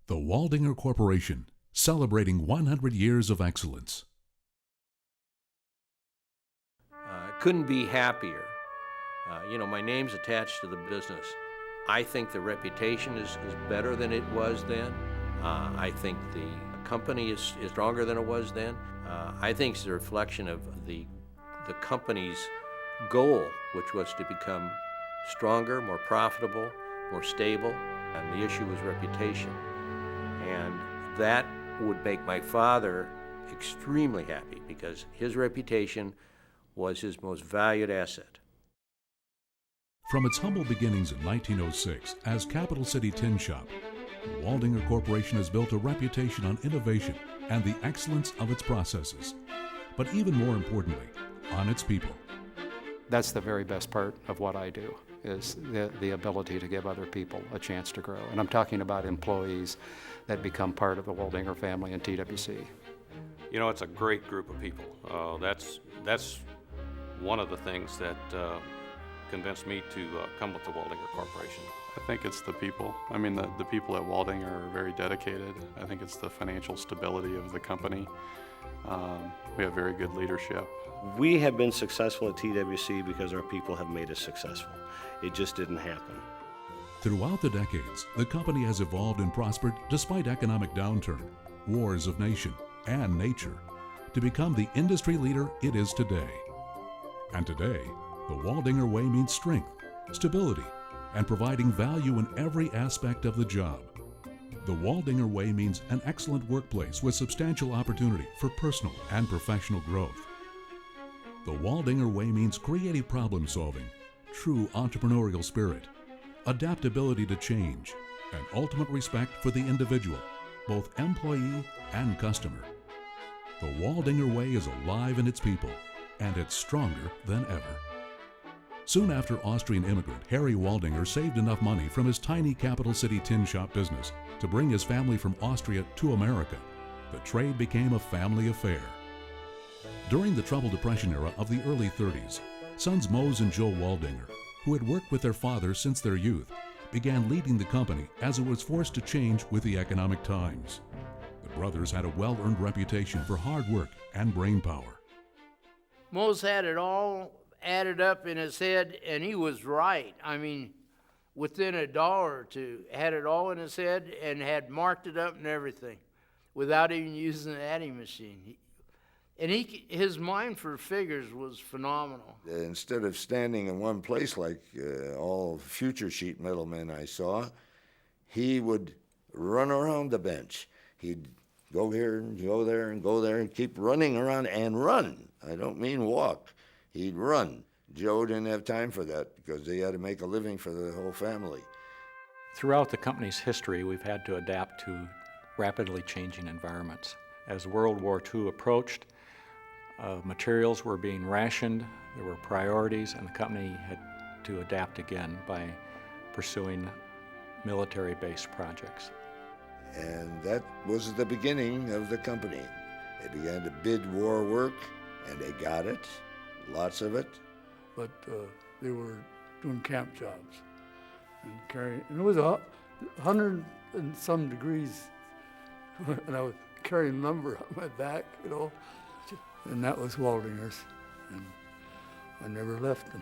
The Waldinger Corporation, celebrating 100 years of excellence. Couldn't be happier. My name's attached to the business. I think the reputation is better than it was then. I think the company is stronger than it was then. I think it's a reflection of the company's goal, which was to become stronger, more profitable, more stable, and the issue was reputation. And that would make my father extremely happy because his reputation was his most valued asset. From its humble beginnings in 1906 as Capital City Tin Shop, the Waldinger Corporation has built a reputation on innovation and the excellence of its processes, but even more importantly, on its people. That's the very best part of what I do, is the ability to give other people a chance to grow. And I'm talking about employees that become part of the Waldinger family in TWC. It's a great group of people. That's one of the things that convinced me to come with the Waldinger Corporation. I think it's the people. The people at Waldinger are very dedicated. I think it's the financial stability of the company. We have very good leadership. We have been successful at TWC because our people have made us successful. It just didn't happen. Throughout the decades, the company has evolved and prospered despite economic downturn, wars of nation, and nature, to become the industry leader it is today. And today, the Waldinger Way means strength, stability, and providing value in every aspect of the job. The Waldinger Way means an excellent workplace with substantial opportunity for personal and professional growth. The Waldinger Way means creative problem solving, true entrepreneurial spirit, adaptability to change, and ultimate respect for the individual, both employee and customer. The Waldinger Way is alive in its people, and it's stronger than ever. Soon after Austrian immigrant Harry Waldinger saved enough money from his tiny Capital City tin shop business to bring his family from Austria to America, the trade became a family affair. During the Troubled Depression era of the early 30s, sons Mose and Joe Waldinger, who had worked with their father since their youth, began leading the company as it was forced to change with the economic times. The brothers had a well-earned reputation for hard work and brainpower. Mose had it all added up in his head, and he was right. Within $1 or two, had it all in his head and had marked it up and everything without even using the adding machine. His mind for figures was phenomenal. Instead of standing in one place like all future sheet metal men I saw, he would run around the bench. He'd go here and go there and go there and keep running around and run. I don't mean walk. He'd run. Joe didn't have time for that because they had to make a living for the whole family. Throughout the company's history, we've had to adapt to rapidly changing environments. As World War II approached, materials were being rationed, there were priorities, and the company had to adapt again by pursuing military-based projects. And that was the beginning of the company. They began to bid war work, and they got it, lots of it. But they were doing camp jobs and carrying, and it was 100 and some degrees, and I was carrying lumber on my back, and that was Waldinger's, and I never left them.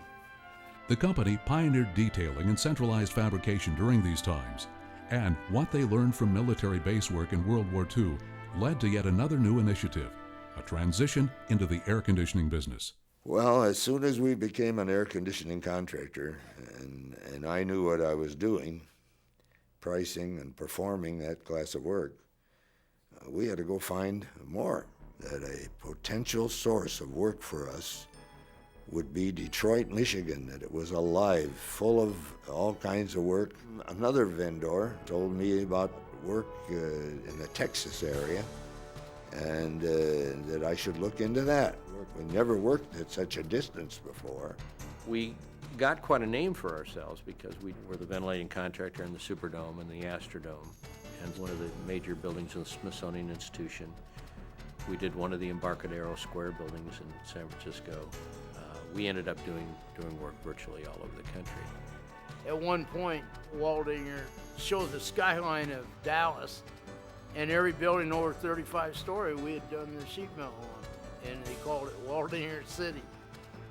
The company pioneered detailing and centralized fabrication during these times, and what they learned from military base work in World War II led to yet another new initiative, a transition into the air conditioning business. Well, as soon as we became an air conditioning contractor, and I knew what I was doing, pricing and performing that class of work, we had to go find more. That a potential source of work for us would be Detroit, Michigan, that it was alive, full of all kinds of work. Another vendor told me about work in the Texas area, and that I should look into that. We never worked at such a distance before. We got quite a name for ourselves because we were the ventilating contractor in the Superdome and the Astrodome, and one of the major buildings in the Smithsonian Institution. We did one of the Embarcadero Square buildings in San Francisco. We ended up doing work virtually all over the country. At one point, Waldinger showed the skyline of Dallas, and every building over 35-story we had done the sheet metal on, and they called it Waldinger City.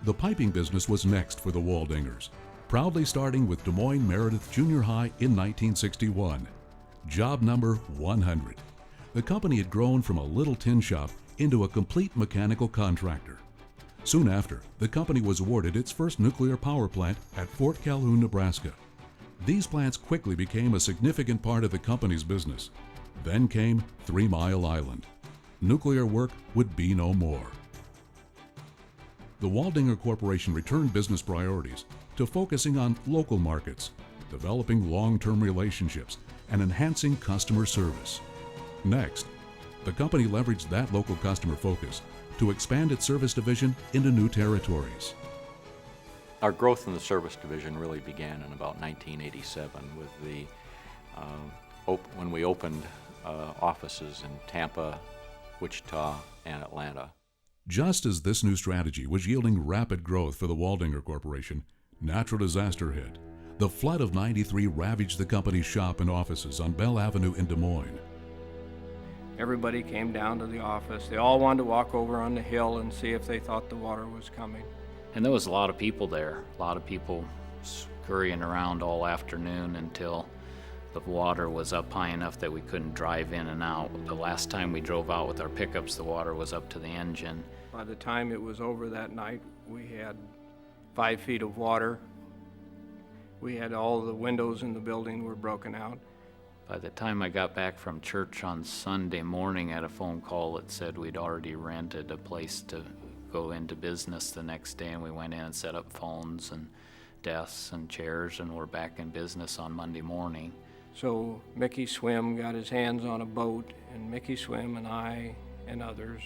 The piping business was next for the Waldingers, proudly starting with Des Moines Meredith Junior High in 1961. Job number 100. The company had grown from a little tin shop into a complete mechanical contractor. Soon after, the company was awarded its first nuclear power plant at Fort Calhoun, Nebraska. These plants quickly became a significant part of the company's business. Then came 3 Mile Island. Nuclear work would be no more. The Waldinger Corporation returned business priorities to focusing on local markets, developing long-term relationships, and enhancing customer service. Next, the company leveraged that local customer focus to expand its service division into new territories. Our growth in the service division really began in about 1987 with the when we opened offices in Tampa, Wichita, and Atlanta. Just as this new strategy was yielding rapid growth for the Waldinger Corporation, natural disaster hit. The flood of '93 ravaged the company's shop and offices on Bell Avenue in Des Moines. Everybody came down to the office. They all wanted to walk over on the hill and see if they thought the water was coming. And there was a lot of people there, a lot of people scurrying around all afternoon until the water was up high enough that we couldn't drive in and out. The last time we drove out with our pickups, the water was up to the engine. By the time it was over that night, we had 5 feet of water. We had all the windows in the building were broken out. By the time I got back from church on Sunday morning, I had a phone call that said we'd already rented a place to go into business the next day, and we went in and set up phones and desks and chairs, and we're back in business on Monday morning. So Mickey Swim got his hands on a boat, and Mickey Swim and I and others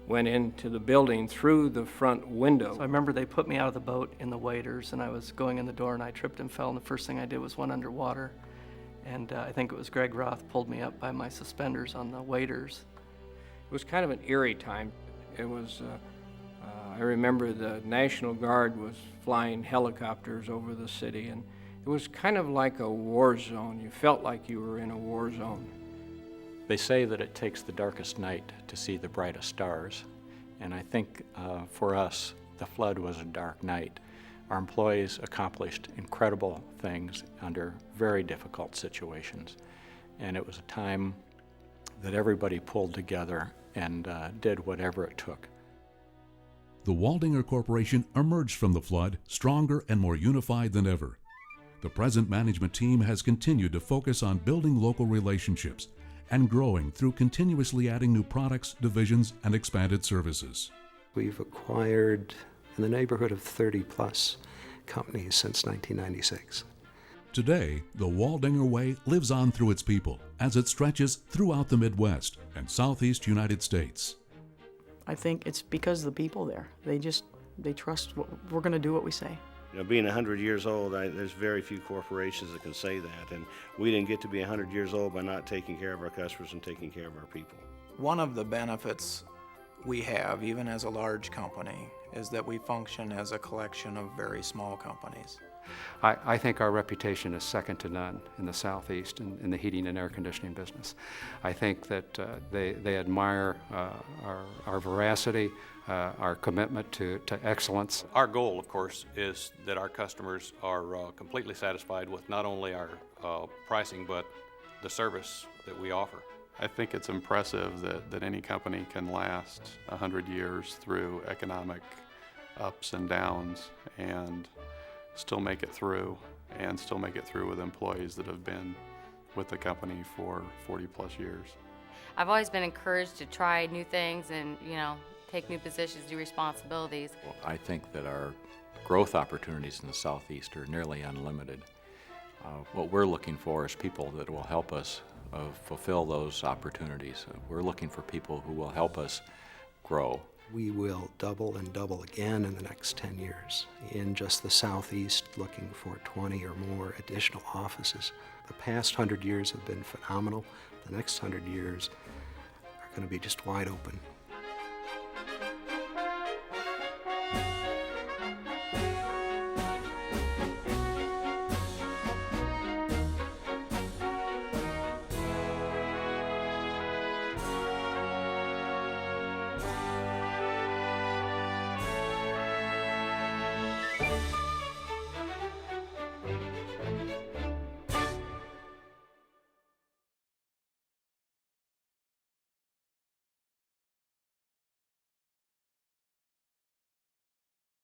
went into the building through the front window. So I remember they put me out of the boat in the waders, and I was going in the door, and I tripped and fell, and the first thing I did was went underwater. And I think it was Greg Roth pulled me up by my suspenders on the waders. It was kind of an eerie time. It was, I remember the National Guard was flying helicopters over the city, and it was kind of like a war zone. You felt like you were in a war zone. They say that it takes the darkest night to see the brightest stars, and I think for us, the flood was a dark night. Our employees accomplished incredible things under very difficult situations, and it was a time that everybody pulled together and did whatever it took. The Waldinger Corporation emerged from the flood stronger and more unified than ever. The present management team has continued to focus on building local relationships and growing through continuously adding new products, divisions, and expanded services. We've acquired in the neighborhood of 30-plus companies since 1996. Today, the Waldinger Way lives on through its people as it stretches throughout the Midwest and Southeast United States. I think it's because of the people there. They trust we're going to do what we say. You know, being 100 years old, there's very few corporations that can say that, and we didn't get to be 100 years old by not taking care of our customers and taking care of our people. One of the benefits we have, even as a large company, is that we function as a collection of very small companies. I think our reputation is second to none in the Southeast in the heating and air conditioning business. I think that they admire our veracity, our commitment to excellence. Our goal, of course, is that our customers are completely satisfied with not only our pricing, but the service that we offer. I think it's impressive that any company can last 100 years through economic ups and downs and still make it through, and still make it through with employees that have been with the company for 40 plus years. I've always been encouraged to try new things and, take new positions, new responsibilities. Well, I think that our growth opportunities in the Southeast are nearly unlimited. What we're looking for is people that will help us fulfill those opportunities. We're looking for people who will help us grow. We will double and double again in the next 10 years in just the Southeast, looking for 20 or more additional offices. The past 100 years have been phenomenal. The next 100 years are going to be just wide open. Waldinger.